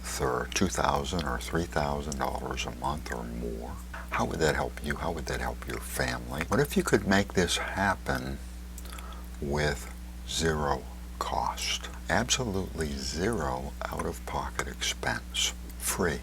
month, or $2,000 or $3,000 a month or more? How would that help you? How would that help your family? What if you could make this happen with zero cost? Absolutely zero out-of-pocket expense. Free.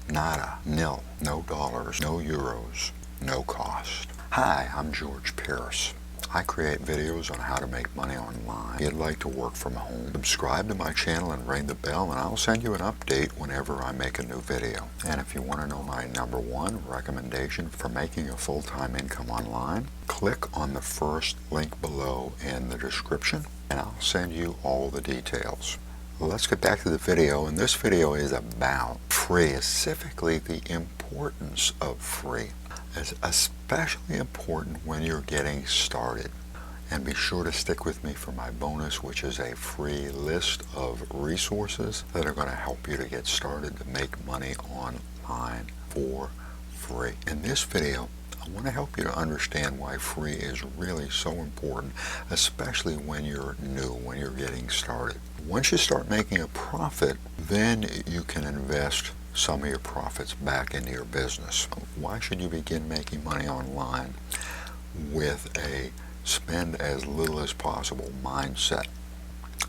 Nada. Nil. No dollars. No euros. No cost. Hi, I'm George Pierce. I create videos on how to make money online. If you'd like to work from home, subscribe to my channel and ring the bell, and I'll send you an update whenever I make a new video. And if you want to know my #1 recommendation for making a full-time income online, click on the first link below in the description, and I'll send you all the details. Let's get back to the video, and this video is about free, specifically the importance of free. It's especially important when you're getting started. And be sure to stick with me for my bonus, which is a free list of resources that are going to help you to get started to make money online for free. In this video, I want to help you to understand why free is really so important, especially when you're new, when you're getting started. Once you start making a profit, then you can invest some of your profits back into your business. Why should you begin making money online with a spend as little as possible mindset?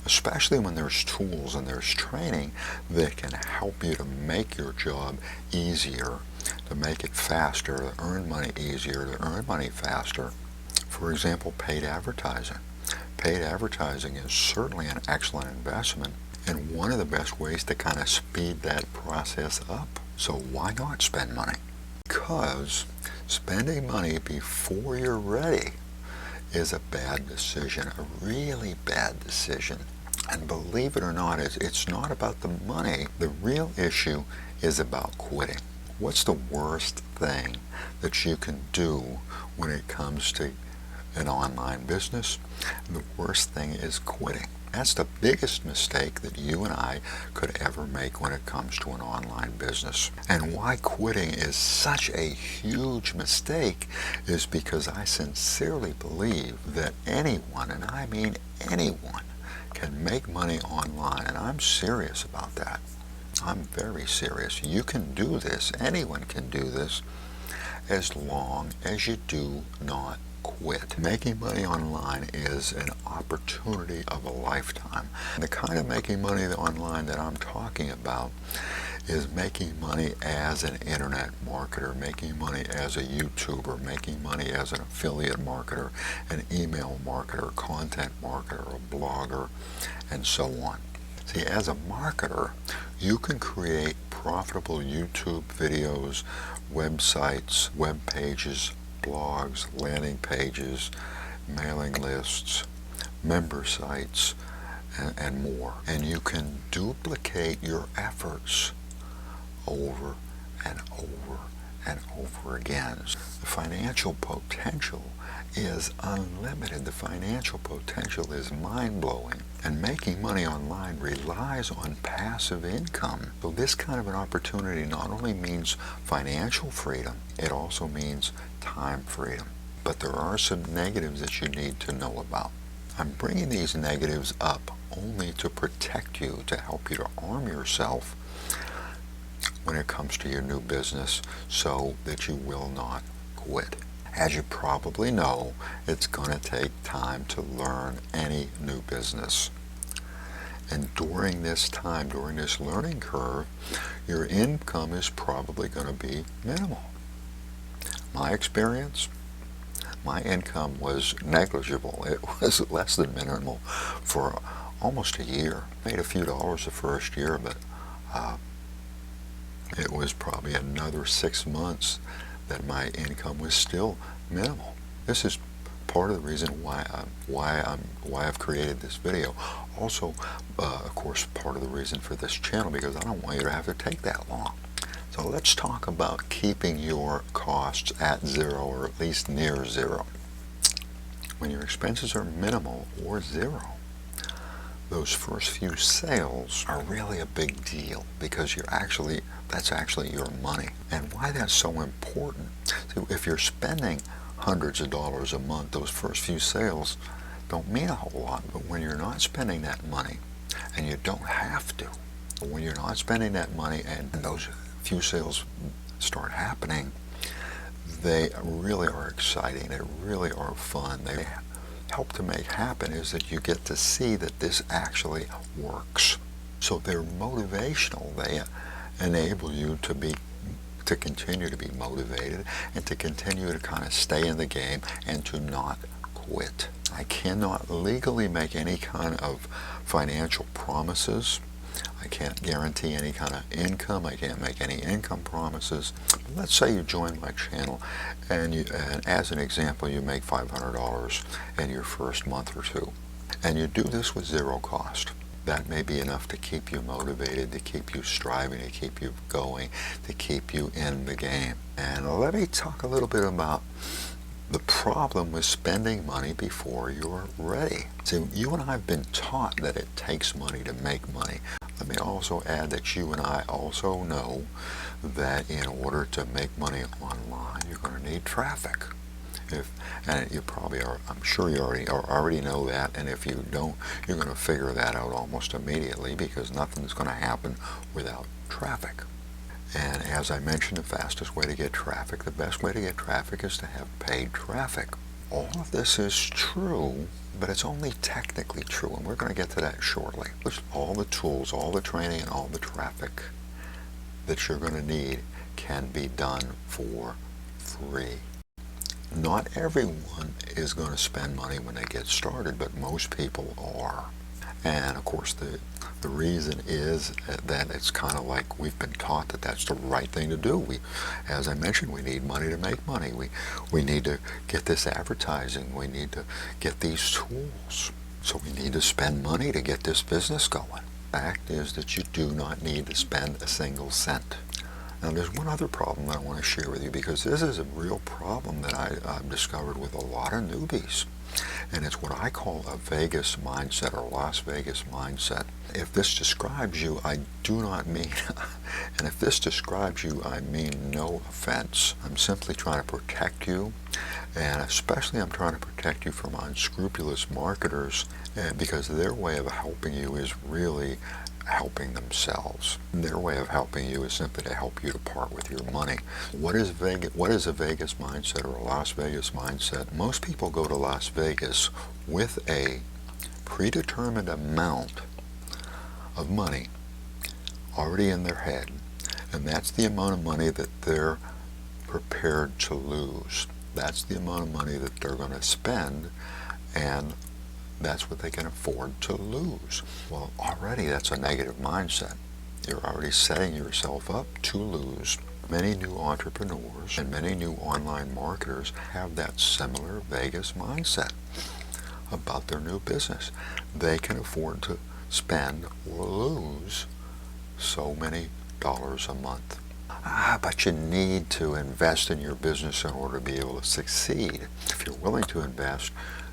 Especially when there's tools and there's training that can help you to make your job easier, to make it faster, to earn money easier, to earn money faster. For example, paid advertising. Paid advertising is certainly an excellent investment and one of the best ways to kind of speed that process up. So why not spend money? Because spending money before you're ready is a bad decision, a really bad decision. And believe it or not, it's not about the money. The real issue is about quitting. What's the worst thing that you can do when it comes to an online business? The worst thing is quitting. That's the biggest mistake that you and I could ever make when it comes to an online business. And why quitting is such a huge mistake is because I sincerely believe that anyone, and I mean anyone, can make money online. And I'm serious about that. I'm very serious. You can do this. Anyone can do this as long as you do not quit. Making money online is an opportunity of a lifetime. The kind of making money online that I'm talking about is making money as an internet marketer, making money as a YouTuber, making money as an affiliate marketer, an email marketer, content marketer, a blogger, and so on. See, as a marketer, you can create profitable YouTube videos, websites, web pages, blogs, landing pages, mailing lists, member sites, and more. And you can duplicate your efforts over and over and over again. The financial potential is unlimited. The financial potential is mind-blowing. And making money online relies on passive income. So this kind of an opportunity not only means financial freedom, it also means time freedom. But there are some negatives that you need to know about. I'm bringing these negatives up only to protect you, to help you to arm yourself when it comes to your new business so that you will not quit. As you probably know, it's going to take time to learn any new business. And during this time, during this learning curve, your income is probably going to be minimal. My experience, my income was negligible. It was less than minimal for almost a year. Made a few dollars the first year, but it was probably another 6 months that my income was still minimal. This is part of the reason why I've created this video. Also, of course, part of the reason for this channel, because I don't want you to have to take that long. So let's talk about keeping your costs at zero, or at least near zero. When your expenses are minimal or zero, those first few sales are really a big deal, because that's actually your money. And why that's so important, so if you're spending hundreds of dollars a month, those first few sales don't mean a whole lot. But when you're not spending that money, and you don't have to, When you're not spending that money and those few sales start happening, they really are exciting. They really are fun. They help to make happen is that you get to see that this actually works. So they're motivational. They enable you to continue to be motivated and to continue to kind of stay in the game and to not quit. I cannot legally make any kind of financial promises. I can't guarantee any kind of income. I can't make any income promises. Let's say you join my channel and as an example, you make $500 in your first month or two. And you do this with zero cost. That may be enough to keep you motivated, to keep you striving, to keep you going, to keep you in the game. And let me talk a little bit about the problem with spending money before you're ready. See, you and I have been taught that it takes money to make money. Let me also add that you and I also know that in order to make money online, you're going to need traffic. And you probably are, I'm sure you already know that, and if you don't, you're going to figure that out almost immediately because nothing's going to happen without traffic. And as I mentioned, the fastest way to get traffic, the best way to get traffic is to have paid traffic. All of this is true, but it's only technically true, and we're going to get to that shortly. All the tools, all the training, and all the traffic that you're going to need can be done for free. Not everyone is going to spend money when they get started, but most people are. And of course, the reason is that it's kind of like we've been taught that that's the right thing to do. As I mentioned, we need money to make money. We need to get this advertising. We need to get these tools. So we need to spend money to get this business going. The fact is that you do not need to spend a single cent. Now there's one other problem that I want to share with you because this is a real problem that I've discovered with a lot of newbies. And it's what I call a Vegas mindset or Las Vegas mindset. If this describes you, I do not mean, and if this describes you, I mean no offense. I'm simply trying to protect you, and especially I'm trying to protect you from unscrupulous marketers because their way of helping you is really helping themselves. Their way of helping you is simply to help you to part with your money. What is a Vegas mindset or a Las Vegas mindset? Most people go to Las Vegas with a predetermined amount of money already in their head, and that's the amount of money that they're prepared to lose. That's the amount of money that they're going to spend, and that's what they can afford to lose. Well, already that's a negative mindset. You're already setting yourself up to lose. Many new entrepreneurs and many new online marketers have that similar Vegas mindset about their new business. They can afford to spend or lose so many dollars a month. But you need to invest in your business in order to be able to succeed. If you're willing to invest,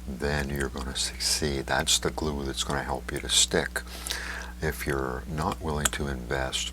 then you're going to succeed. That's the glue that's going to help you to stick. If you're not willing to invest,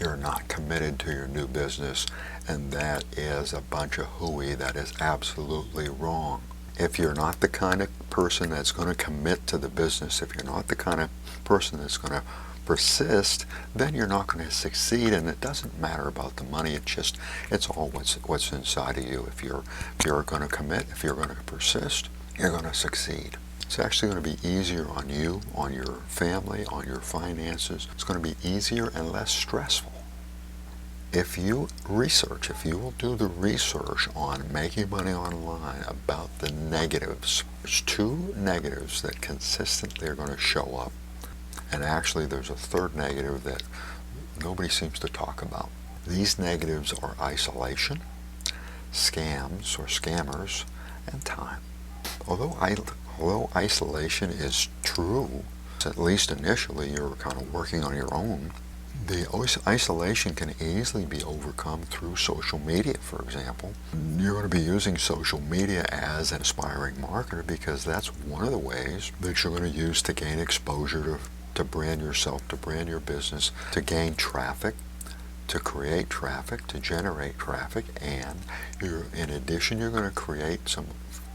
you're not committed to your new business, and that is a bunch of hooey. That is absolutely wrong. If you're not the kind of person that's going to commit to the business, if you're not the kind of person that's going to persist, then you're not going to succeed, and it doesn't matter about the money. It's all what's inside of you. If you're going to commit, if you're going to persist, you're going to succeed. It's actually going to be easier on you, on your family, on your finances. It's going to be easier and less stressful. If you will do the research on making money online about the negatives, there's two negatives that consistently are going to show up. And actually there's a third negative that nobody seems to talk about. These negatives are isolation, scams or scammers, and time. Although isolation is true, at least initially you're kind of working on your own, the isolation can easily be overcome through social media, for example. You're going to be using social media as an aspiring marketer because that's one of the ways that you're going to use to gain exposure to brand yourself, to brand your business, to gain traffic, to create traffic, to generate traffic, and in addition, you're going to create some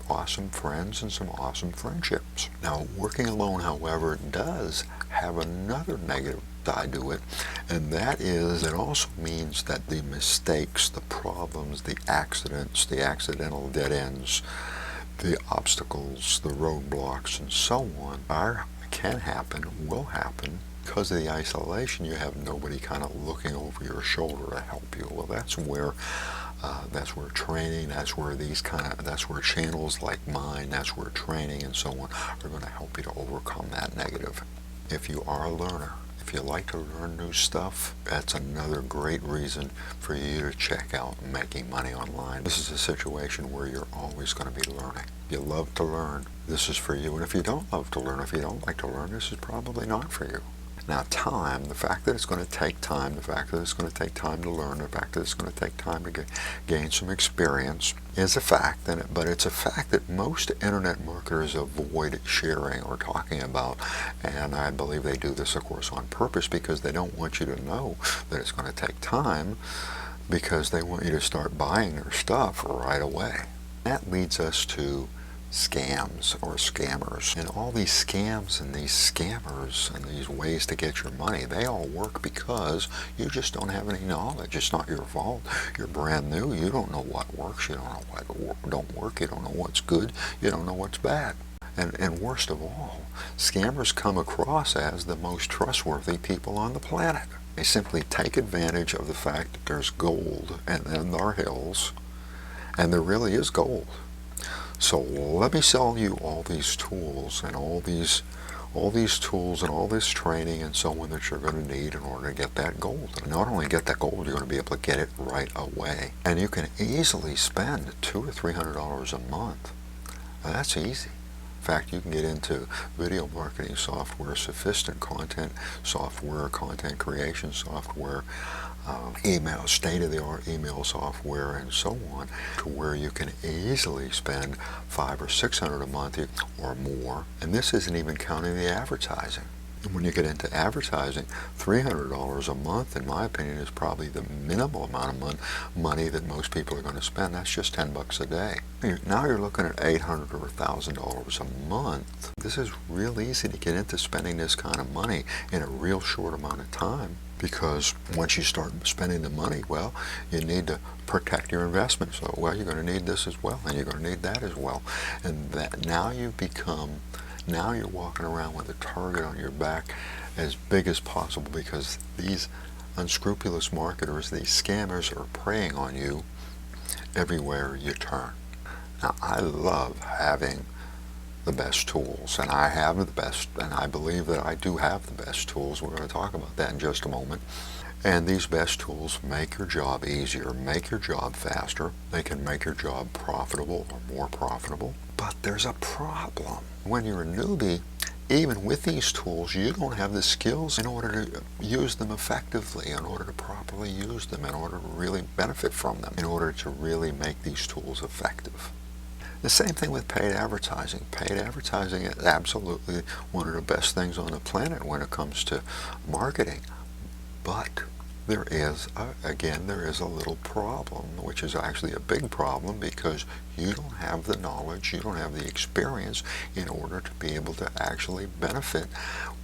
awesome friends and some awesome friendships. Now, working alone, however, does have another negative side to it, and that is it also means that the mistakes, the problems, the accidents, the accidental dead ends, the obstacles, the roadblocks, and so on can happen, will happen. Because of the isolation, you have nobody kind of looking over your shoulder to help you. Well, that's where training, that's where channels like mine, that's where training and so on are going to help you to overcome that negative. If you are a learner, if you like to learn new stuff, that's another great reason for you to check out Making Money Online. This is a situation where you're always going to be learning. If you love to learn, this is for you. And if you don't love to learn, if you don't like to learn, this is probably not for you. Now, time, the fact that it's going to take time, the fact that it's going to take time to learn, the fact that it's going to take time to gain some experience is a fact, but it's a fact that most internet marketers avoid sharing or talking about, and I believe they do this, of course, on purpose because they don't want you to know that it's going to take time because they want you to start buying their stuff right away. That leads us to scams or scammers. And all these scams and these scammers and these ways to get your money, they all work because you just don't have any knowledge. It's not your fault. You're brand new. You don't know what works. You don't know what don't work. You don't know what's good. You don't know what's bad. And worst of all, scammers come across as the most trustworthy people on the planet. They simply take advantage of the fact that there's gold and then there are hills, and there really is gold. So let me sell you all these tools and all these tools and all this training and so on that you're going to need in order to get that gold. And not only get that gold, you're going to be able to get it right away. And you can easily spend $200 or $300 a month. Now, that's easy. In fact, you can get into video marketing software, sophisticated content software, content creation software, email, state-of-the-art email software, and so on, to where you can easily spend $500 or $600 a month or more. And this isn't even counting the advertising. And when you get into advertising, $300 a month, in my opinion, is probably the minimal amount of money that most people are going to spend. That's just $10 a day. Now you're looking at $800 or $1,000 a month. This is real easy to get into spending this kind of money in a real short amount of time. Because once you start spending the money, well, you need to protect your investment. So, well, you're going to need this as well, and you're going to need that as well. And that now you're walking around with a target on your back as big as possible, because these unscrupulous marketers, these scammers, are preying on you everywhere you turn. Now, I love having the best tools, and I have the best, and I believe that I do have the best tools. We're going to talk about that in just a moment. And these best tools make your job easier, make your job faster. They can make your job profitable or more profitable. But there's a problem. When you're a newbie, even with these tools, you don't have the skills in order to use them effectively, in order to properly use them, in order to really benefit from them, in order to really make these tools effective. The same thing with paid advertising. Paid advertising is absolutely one of the best things on the planet when it comes to marketing. But there is a little problem, which is actually a big problem, because you don't have the knowledge, you don't have the experience in order to be able to actually benefit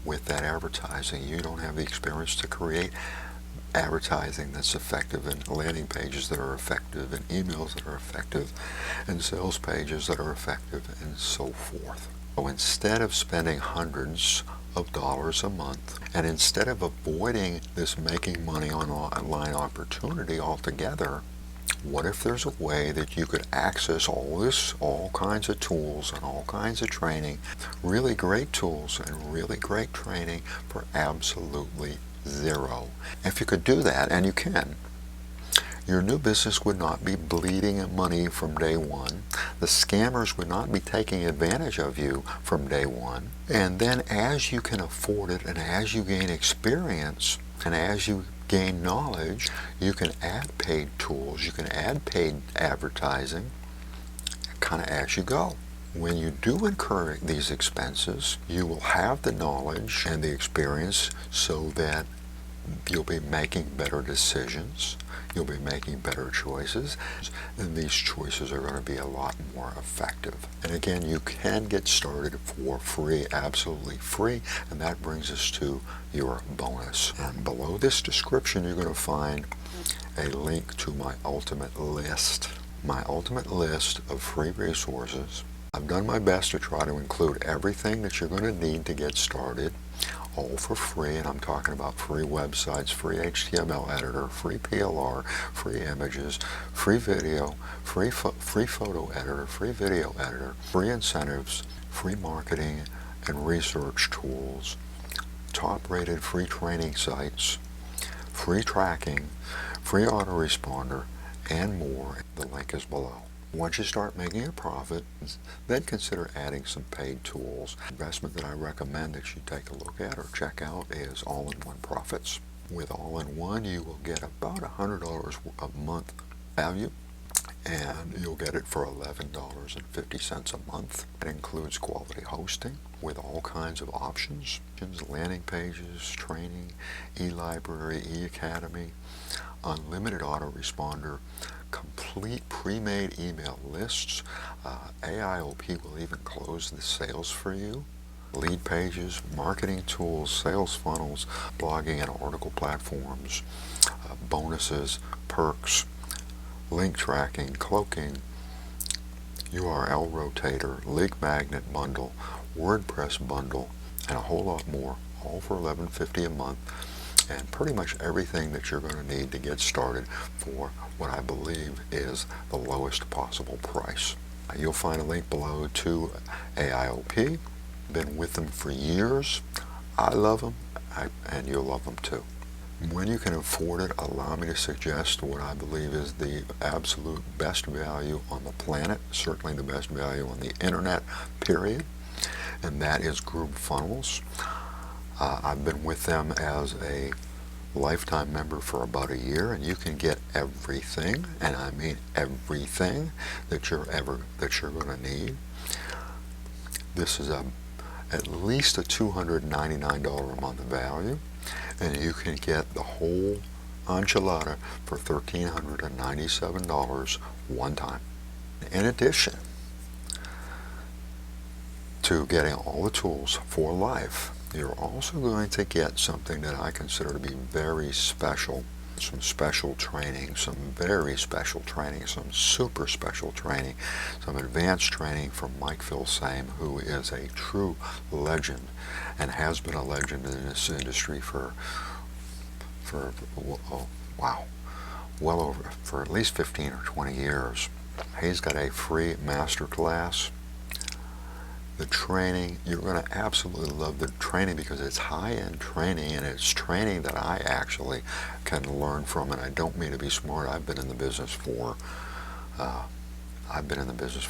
with that advertising. You don't have the experience to create advertising that's effective, and landing pages that are effective, and emails that are effective, and sales pages that are effective, and so forth. So instead of spending hundreds of dollars a month, and instead of avoiding this making money online opportunity altogether, what if there's a way that you could access all kinds of tools and all kinds of training, really great tools and really great training for absolutely zero? If you could do that, and you can, your new business would not be bleeding money from day one. The scammers would not be taking advantage of you from day one. And then as you can afford it, and as you gain experience, and as you gain knowledge, you can add paid tools, you can add paid advertising, kind of as you go. When you do incur these expenses, you will have the knowledge and the experience so that You'll be making better decisions. You'll be making better choices. And these choices are going to be a lot more effective. And again, you can get started for free, absolutely free. And that brings us to your bonus. And below this description, you're going to find a link to my ultimate list. My ultimate list of free resources. I've done my best to try to include everything that you're going to need to get started, all for free, and I'm talking about free websites, free HTML editor, free PLR, free images, free video, free photo editor, free video editor, free incentives, free marketing and research tools, top-rated free training sites, free tracking, free autoresponder, and more. The link is below. Once you start making a profit, then consider adding some paid tools. The investment that I recommend that you take a look at or check out is All-in-One Profits. With All-in-One, you will get about $100 a month value, and you'll get it for $11.50 a month. It includes quality hosting with all kinds of options, landing pages, training, e-library, e-academy, unlimited autoresponder, complete pre-made email lists. AIOP will even close the sales for you. Lead pages, marketing tools, sales funnels, blogging and article platforms, bonuses, perks, link tracking, cloaking, URL rotator, link magnet bundle, WordPress bundle, and a whole lot more, all for $11.50 a month. And pretty much everything that you're going to need to get started for what I believe is the lowest possible price. You'll find a link below to AIOP. Been with them for years. I love them, and you'll love them too. When you can afford it, allow me to suggest what I believe is the absolute best value on the planet, certainly the best value on the internet, period, and that is GrooveFunnels. I've been with them as a lifetime member for about a year, and you can get everything, and I mean everything that you're going to need. This is at least a $299 a month value, and you can get the whole enchilada for $1,397 one time. In addition to getting all the tools for life, you're also going to get something that I consider to be very special. Some special training, some very special training, some super special training, some advanced training from Mike Filsame, who is a true legend and has been a legend in this industry for at least 15 or 20 years. He's got a free masterclass. The training, you're going to absolutely love the training because it's high-end training, and it's training that I actually can learn from. And I don't mean to be smart. I've been in the business for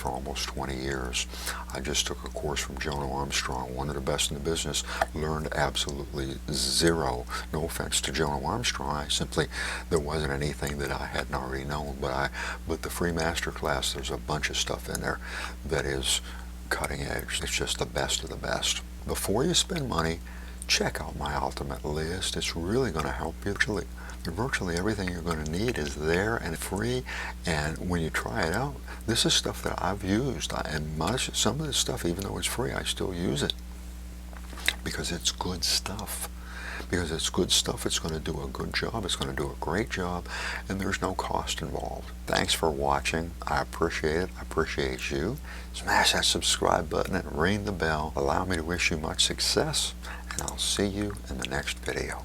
almost 20 years. I just took a course from Jonah Armstrong, one of the best in the business. Learned absolutely zero. No offense to Jonah Armstrong. There wasn't anything that I hadn't already known. But the free masterclass, there's a bunch of stuff in there that is cutting edge. It's just the best of the best. Before you spend money, check out my ultimate list. It's really going to help you. Virtually everything you're going to need is there and free, and when you try it out, this is stuff that I've used, and some of this stuff, even though it's free, I still use it because it's good stuff. Because it's good stuff, it's going to do a good job, it's going to do a great job, and there's no cost involved. Thanks for watching. I appreciate it. I appreciate you. Smash that subscribe button and ring the bell. Allow me to wish you much success, and I'll see you in the next video.